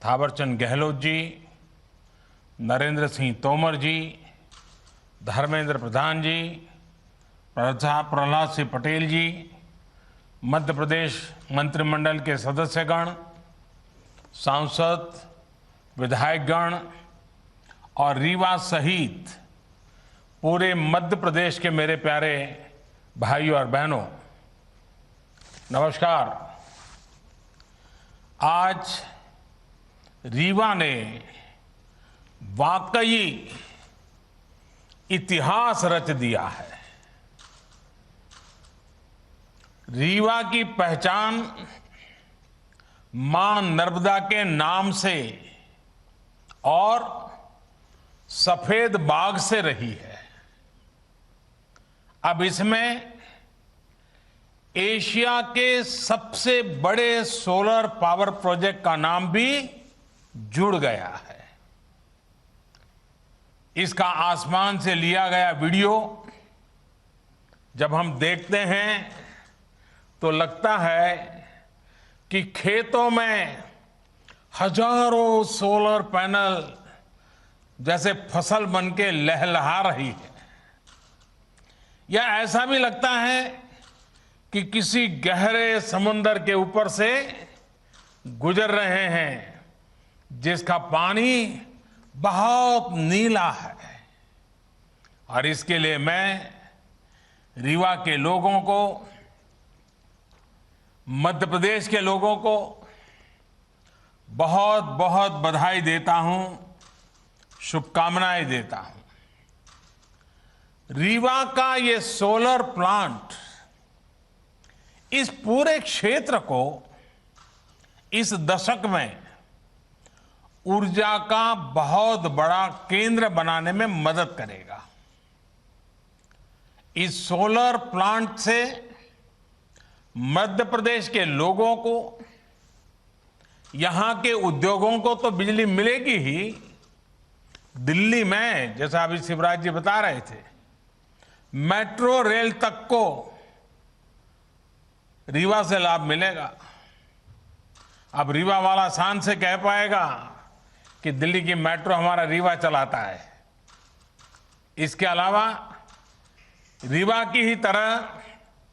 थावरचंद गहलोत जी, नरेंद्र सिंह तोमर जी, धर्मेंद्र प्रधान जी, प्रहलाद सिंह पटेल जी, मध्य प्रदेश मंत्रिमंडल के सदस्यगण, सांसद, विधायकगण और रीवा सहित पूरे मध्य प्रदेश के मेरे प्यारे भाइयों और बहनों, नमस्कार। आज रीवा ने वाकई इतिहास रच दिया है। रीवा की पहचान मां नर्मदा के नाम से और सफेद बाग से रही है। अब इसमें एशिया के सबसे बड़े सोलर पावर प्रोजेक्ट का नाम भी जुड़ गया है। इसका आसमान से लिया गया वीडियो जब हम देखते हैं तो लगता है कि खेतों में हजारों सोलर पैनल जैसे फसल बनके लहलहा रही है, या ऐसा भी लगता है कि किसी गहरे समुद्र के ऊपर से गुजर रहे हैं जिसका पानी बहुत नीला है। और इसके लिए मैं रीवा के लोगों को, मध्य प्रदेश के लोगों को बहुत बहुत बधाई देता हूं, शुभकामनाएं देता हूं। रीवा का ये सोलर प्लांट इस पूरे क्षेत्र को इस दशक में ऊर्जा का बहुत बड़ा केंद्र बनाने में मदद करेगा। इस सोलर प्लांट से मध्य प्रदेश के लोगों को, यहां के उद्योगों को तो बिजली मिलेगी ही, दिल्ली में जैसा अभी शिवराज जी बता रहे थे, मेट्रो रेल तक को रीवा से लाभ मिलेगा। अब रीवा वाला शान से कह पाएगा कि दिल्ली की मेट्रो हमारा रीवा चलाता है। इसके अलावा रीवा की ही तरह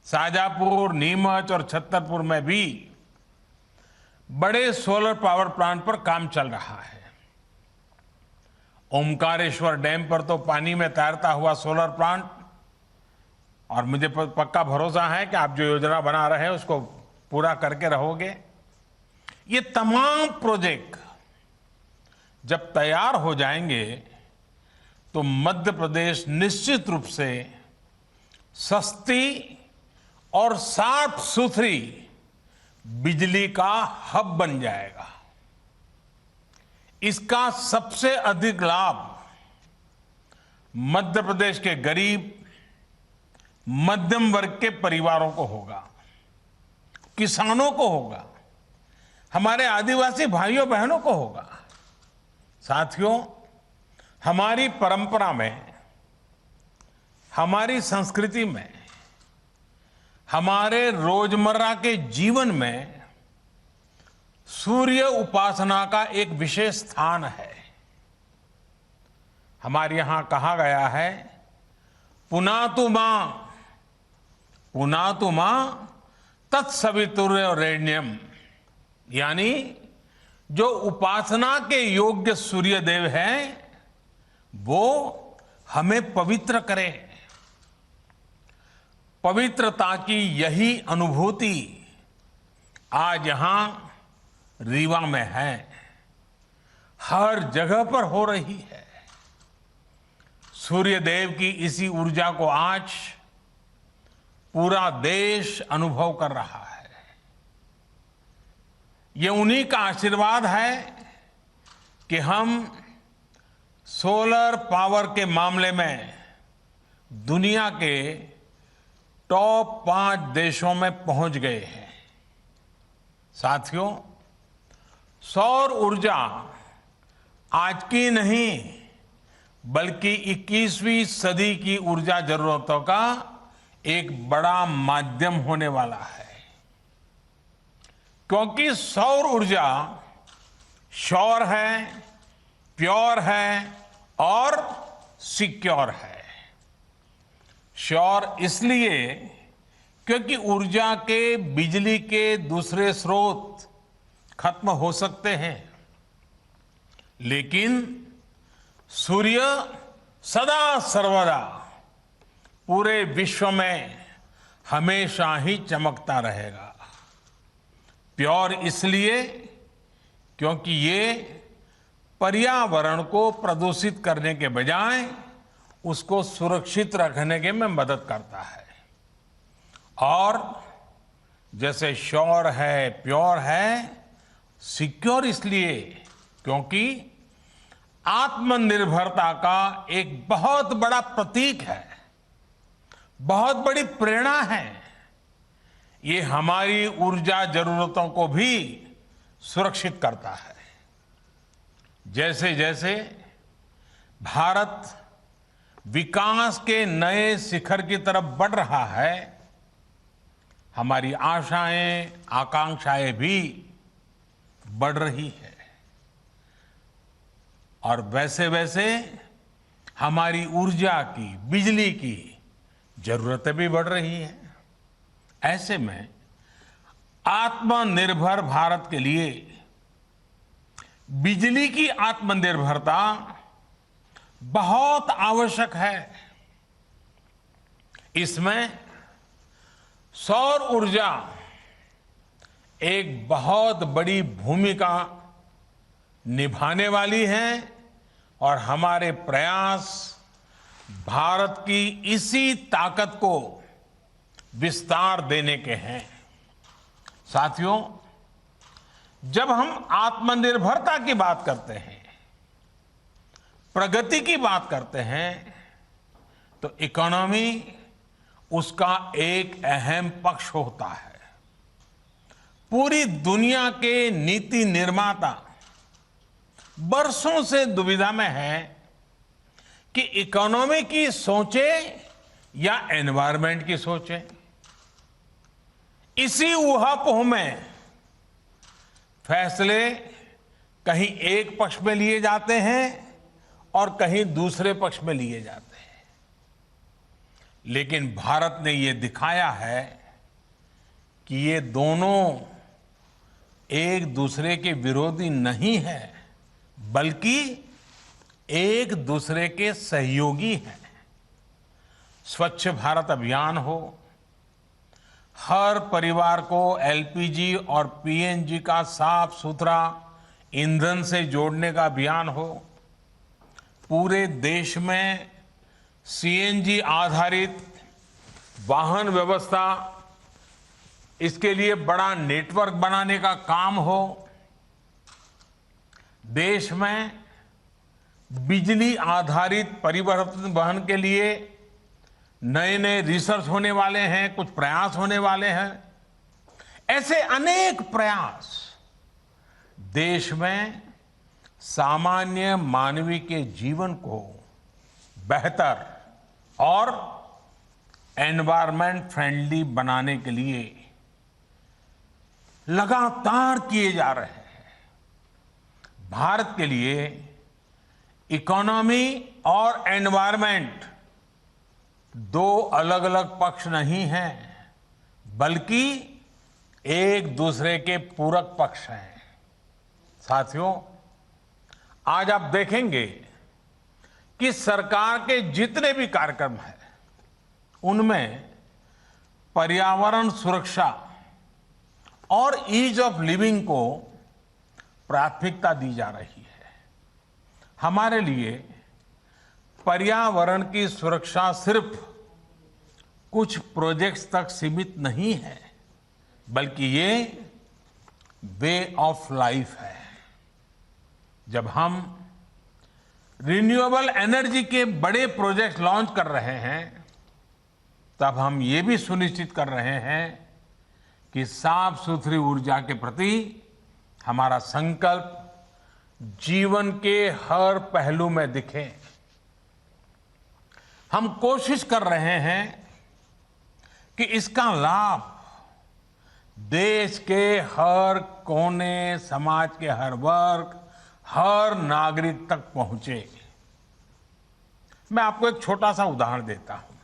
शाजापुर, नीमच और छतरपुर में भी बड़े सोलर पावर प्लांट पर काम चल रहा है। ओमकारेश्वर डैम पर तो पानी में तैरता हुआ सोलर प्लांट, और मुझे पक्का भरोसा है कि आप जो योजना बना रहे हैं उसको पूरा करके रहोगे। ये तमाम प्रोजेक्ट जब तैयार हो जाएंगे तो मध्य प्रदेश निश्चित रूप से सस्ती और साफ सुथरी बिजली का हब बन जाएगा। इसका सबसे अधिक लाभ मध्य प्रदेश के गरीब, मध्यम वर्ग के परिवारों को होगा, किसानों को होगा, हमारे आदिवासी भाइयों बहनों को होगा। साथियों, हमारी परंपरा में, हमारी संस्कृति में, हमारे रोजमर्रा के जीवन में सूर्य उपासना का एक विशेष स्थान है। हमारे यहां कहा गया है, पुनातु मां तत्सवितुर्वरेण्यम, यानी जो उपासना के योग्य सूर्य देव हैं वो हमें पवित्र करे। पवित्रता की यही अनुभूति आज यहां रीवा में है, हर जगह पर हो रही है। सूर्य देव की इसी ऊर्जा को आज पूरा देश अनुभव कर रहा है। ये उन्हीं का आशीर्वाद है कि हम सोलर पावर के मामले में दुनिया के टॉप 5 देशों में पहुंच गए हैं। साथियों, सौर ऊर्जा आज की नहीं बल्कि 21वीं सदी की ऊर्जा जरूरतों का एक बड़ा माध्यम होने वाला है, क्योंकि सौर ऊर्जा श्योर है, प्योर है और सिक्योर है। श्योर इसलिए क्योंकि ऊर्जा के, बिजली के दूसरे स्रोत खत्म हो सकते हैं, लेकिन सूर्य सदा सर्वदा पूरे विश्व में हमेशा ही चमकता रहेगा। प्योर इसलिए क्योंकि ये पर्यावरण को प्रदूषित करने के बजाय उसको सुरक्षित रखने के में मदद करता है। और जैसे श्योर है, प्योर है, सिक्योर इसलिए क्योंकि आत्मनिर्भरता का एक बहुत बड़ा प्रतीक है, बहुत बड़ी प्रेरणा है। ये हमारी ऊर्जा जरूरतों को भी सुरक्षित करता है। जैसे जैसे भारत विकास के नए शिखर की तरफ बढ़ रहा है, हमारी आशाएं, आकांक्षाएं भी बढ़ रही है और वैसे वैसे हमारी ऊर्जा की, बिजली की जरूरतें भी बढ़ रही हैं। ऐसे में आत्मनिर्भर भारत के लिए बिजली की आत्मनिर्भरता बहुत आवश्यक है। इसमें सौर ऊर्जा एक बहुत बड़ी भूमिका निभाने वाली है और हमारे प्रयास भारत की इसी ताकत को विस्तार देने के हैं। साथियों, जब हम आत्मनिर्भरता की बात करते हैं, प्रगति की बात करते हैं, तो इकोनॉमी उसका एक अहम पक्ष होता है। पूरी दुनिया के नीति निर्माता बरसों से दुविधा में है कि इकोनॉमी की सोचे या एनवायरनमेंट की सोचे। इसी ऊहापोह में फैसले कहीं एक पक्ष में लिए जाते हैं और कहीं दूसरे पक्ष में लिए जाते हैं। लेकिन भारत ने ये दिखाया है कि ये दोनों एक दूसरे के विरोधी नहीं है, बल्कि एक दूसरे के सहयोगी हैं। स्वच्छ भारत अभियान हो, हर परिवार को एलपीजी और पीएनजी का साफ सुथरा ईंधन से जोड़ने का अभियान हो, पूरे देश में सीएनजी आधारित वाहन व्यवस्था, इसके लिए बड़ा नेटवर्क बनाने का काम हो, देश में बिजली आधारित परिवहन के लिए नए नए रिसर्च होने वाले हैं, कुछ प्रयास होने वाले हैं। ऐसे अनेक प्रयास देश में सामान्य मानवीय के जीवन को बेहतर और एनवायरमेंट फ्रेंडली बनाने के लिए लगातार किए जा रहे हैं। भारत के लिए इकोनॉमी और एनवायरमेंट दो अलग अलग पक्ष नहीं हैं, बल्कि एक दूसरे के पूरक पक्ष हैं। साथियों, आज आप देखेंगे कि सरकार के जितने भी कार्यक्रम हैं, उनमें पर्यावरण सुरक्षा और ईज ऑफ लिविंग को प्राथमिकता दी जा रही है। हमारे लिए पर्यावरण की सुरक्षा सिर्फ कुछ प्रोजेक्ट्स तक सीमित नहीं है, बल्कि ये वे ऑफ लाइफ है। जब हम रिन्यूएबल एनर्जी के बड़े प्रोजेक्ट लॉन्च कर रहे हैं, तब हम ये भी सुनिश्चित कर रहे हैं कि साफ सुथरी ऊर्जा के प्रति हमारा संकल्प जीवन के हर पहलू में दिखे। हम कोशिश कर रहे हैं कि इसका लाभ देश के हर कोने, समाज के हर वर्ग, हर नागरिक तक पहुंचे। मैं आपको एक छोटा सा उदाहरण देता हूं।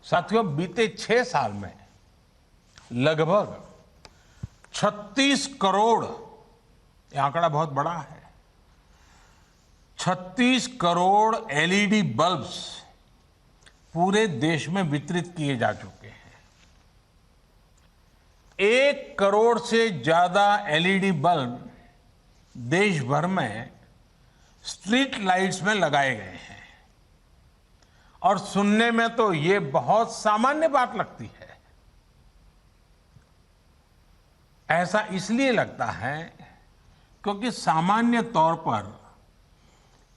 साथियों, बीते 6 साल में लगभग 36 करोड़, यह आंकड़ा बहुत बड़ा है, 36 करोड़ एलईडी बल्ब्स पूरे देश में वितरित किए जा चुके हैं। 1 करोड़ से ज्यादा एलईडी बल्ब देश भर में स्ट्रीट लाइट्स में लगाए गए हैं। और सुनने में तो ये बहुत सामान्य बात लगती है। ऐसा इसलिए लगता है क्योंकि सामान्य तौर पर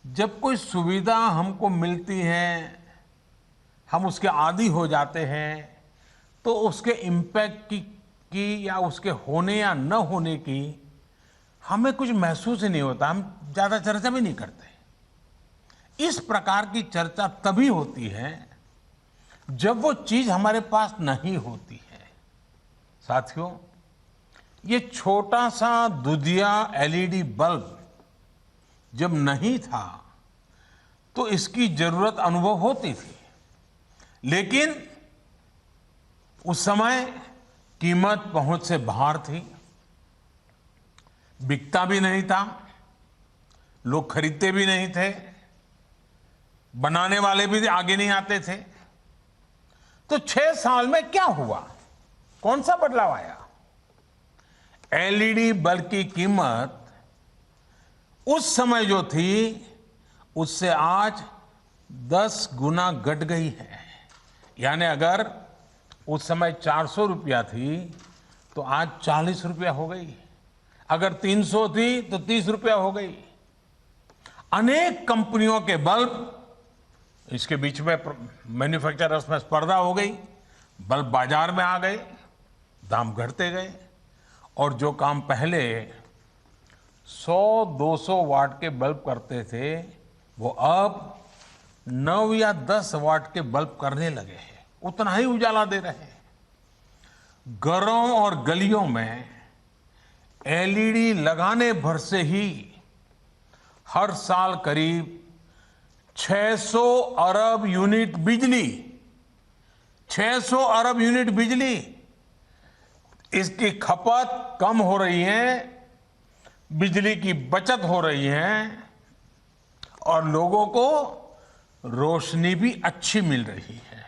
जब कोई सुविधा हमको मिलती है, हम उसके आदी हो जाते हैं, तो उसके इम्पैक्ट की या उसके होने या न होने की हमें कुछ महसूस ही नहीं होता, हम ज्यादा चर्चा भी नहीं करते। इस प्रकार की चर्चा तभी होती है जब वो चीज हमारे पास नहीं होती है। साथियों, ये छोटा सा दुधिया एलईडी बल्ब जब नहीं था तो इसकी जरूरत अनुभव होती थी, लेकिन उस समय कीमत पहुंच से बाहर थी, बिकता भी नहीं था, लोग खरीदते भी नहीं थे, बनाने वाले भी आगे नहीं आते थे। तो 6 साल में क्या हुआ, कौन सा बदलाव आया? एलईडी बल्ब की कीमत उस समय जो थी उससे आज 10 गुना घट गई है। यानी अगर उस समय 400 रुपया थी तो आज 40 रुपया हो गई। अगर 300 थी तो 30 रुपया हो गई। अनेक कंपनियों के बल्ब, इसके बीच में मैन्युफैक्चरर्स में स्पर्धा हो गई, बल्ब बाजार में आ गए, दाम घटते गए, और जो काम पहले 100-200 वाट के बल्ब करते थे वो अब 9 या 10 वाट के बल्ब करने लगे हैं, उतना ही उजाला दे रहे हैं। घरों और गलियों में एलईडी लगाने भर से ही हर साल करीब 600 अरब यूनिट बिजली, 600 अरब यूनिट बिजली, इसकी खपत कम हो रही है, बिजली की बचत हो रही है, और लोगों को रोशनी भी अच्छी मिल रही है।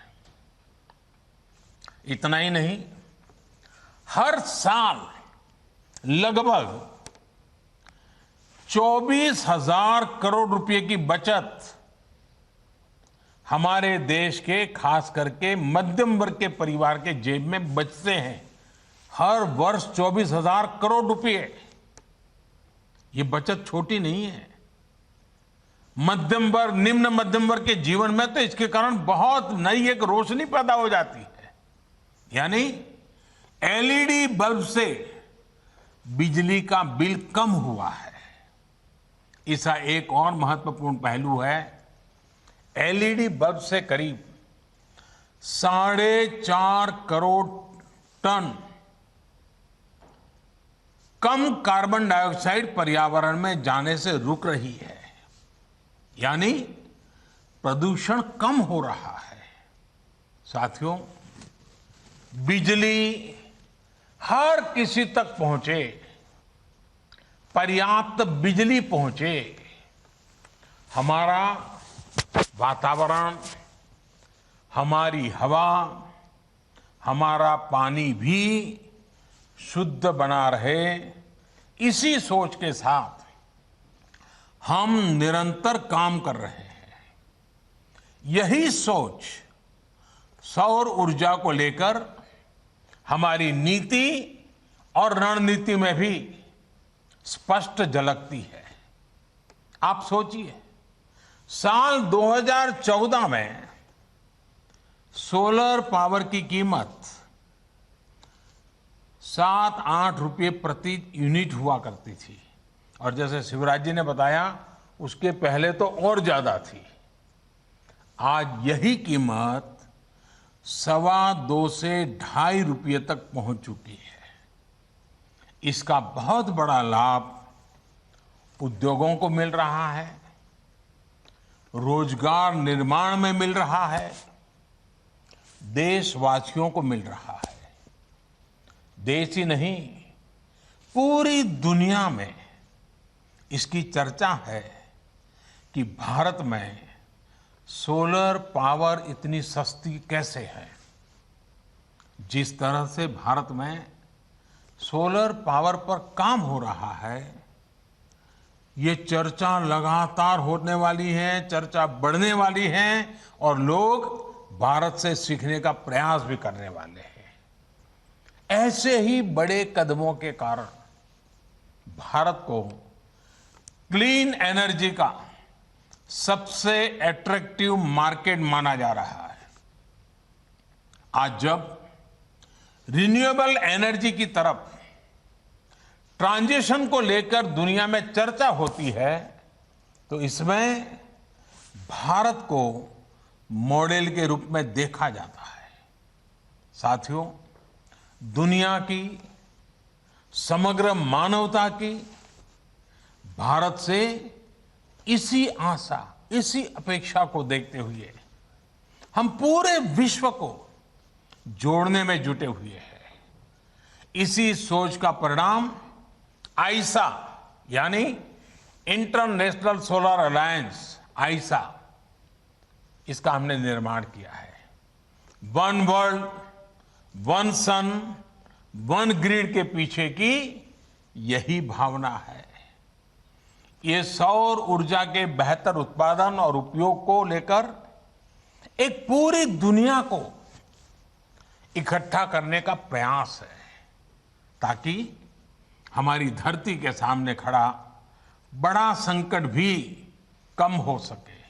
इतना ही नहीं, हर साल लगभग 24,000 करोड़ रुपए की बचत हमारे देश के, खास करके मध्यम वर्ग के परिवार के जेब में बचते हैं। हर वर्ष 24,000 करोड़ रुपए। ये बचत छोटी नहीं है। मध्यम वर्ग, निम्न मध्यम वर्ग के जीवन में तो इसके कारण बहुत नई एक रोशनी पैदा हो जाती है। यानी एलईडी बल्ब से बिजली का बिल कम हुआ है। इसका एक और महत्वपूर्ण पहलू है, एलईडी बल्ब से करीब 4.5 करोड़ टन कम कार्बन डाइऑक्साइड पर्यावरण में जाने से रुक रही है। यानी प्रदूषण कम हो रहा है। साथियों, बिजली हर किसी तक पहुंचे, पर्याप्त बिजली पहुंचे, हमारा वातावरण, हमारी हवा, हमारा पानी भी शुद्ध बना रहे, इसी सोच के साथ हम निरंतर काम कर रहे हैं। यही सोच सौर ऊर्जा को लेकर हमारी नीति और रणनीति में भी स्पष्ट झलकती है। आप सोचिए, साल 2014 में सोलर पावर की कीमत 7-8 रुपये प्रति यूनिट हुआ करती थी, और जैसे शिवराज जी ने बताया उसके पहले तो और ज्यादा थी। आज यही कीमत 2.25 से 2.5 रुपये तक पहुंच चुकी है। इसका बहुत बड़ा लाभ उद्योगों को मिल रहा है, रोजगार निर्माण में मिल रहा है, देशवासियों को मिल रहा है। देश ही नहीं, पूरी दुनिया में इसकी चर्चा है कि भारत में सोलर पावर इतनी सस्ती कैसे है। जिस तरह से भारत में सोलर पावर पर काम हो रहा है, ये चर्चा लगातार होने वाली है, चर्चा बढ़ने वाली है और लोग भारत से सीखने का प्रयास भी करने वाले हैं। ऐसे ही बड़े कदमों के कारण भारत को क्लीन एनर्जी का सबसे अट्रैक्टिव मार्केट माना जा रहा है। आज जब रिन्यूएबल एनर्जी की तरफ ट्रांजिशन को लेकर दुनिया में चर्चा होती है, तो इसमें भारत को मॉडल के रूप में देखा जाता है। साथियों, दुनिया की, समग्र मानवता की भारत से इसी आशा, इसी अपेक्षा को देखते हुए हम पूरे विश्व को जोड़ने में जुटे हुए हैं। इसी सोच का परिणाम आईसा यानी इंटरनेशनल सोलर अलायंस, आईसा, इसका हमने निर्माण किया है। वन वर्ल्ड, वन सन, वन ग्रिड के पीछे की यही भावना है। ये सौर ऊर्जा के बेहतर उत्पादन और उपयोग को लेकर एक पूरी दुनिया को इकट्ठा करने का प्रयास है, ताकि हमारी धरती के सामने खड़ा बड़ा संकट भी कम हो सके।